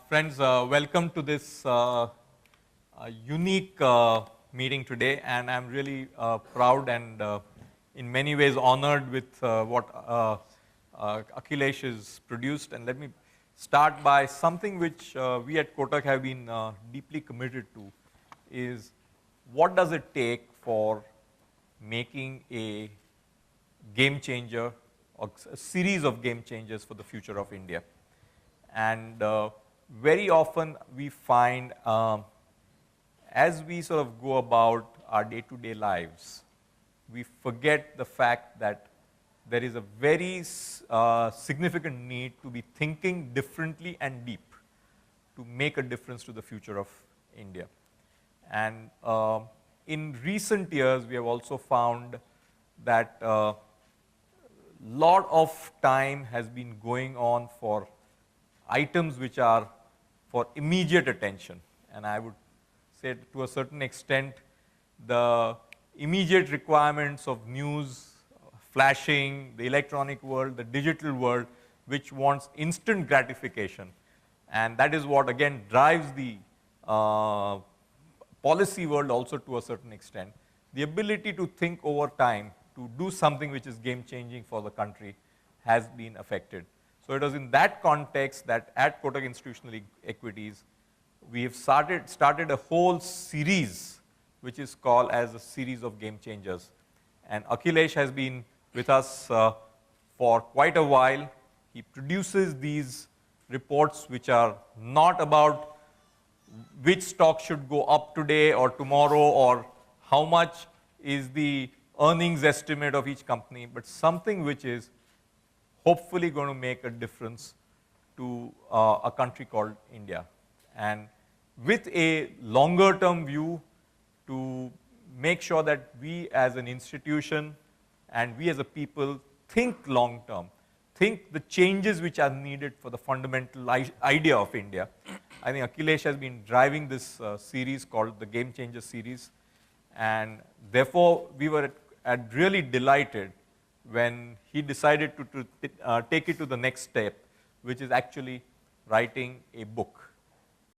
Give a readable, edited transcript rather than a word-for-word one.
Friends, welcome to this unique meeting today, and I'm really proud and in many ways honored with what Akhilesh has produced. And let me start by something which we at Kotak have been deeply committed to, is what does it take for making a game changer or a series of game changers for the future of India. And very often we find as we sort of go about our day-to-day lives, we forget the fact that there is a very significant need to be thinking differently and deep to make a difference to the future of India. And in recent years, we have also found that lot of time has been going on for items which are for immediate attention. And I would say to a certain extent, the immediate requirements of news, flashing, the electronic world, the digital world, which wants instant gratification. And that is what again drives the policy world also to a certain extent. The ability to think over time, to do something which is game changing for the country has been affected. So it was in that context that at Kotak Institutional Equities, we have started a whole series which is called as a series of game changers. And Akhilesh has been with us for quite a while. He produces these reports which are not about which stock should go up today or tomorrow or how much is the earnings estimate of each company, but something which is hopefully going to make a difference to a country called India. And with a longer term view to make sure that we as an institution and we as a people think long term, think the changes which are needed for the fundamental idea of India. I think Akhilesh has been driving this series called the Game Changer series. And therefore, we were really delighted when he decided to take it to the next step, which is actually writing a book.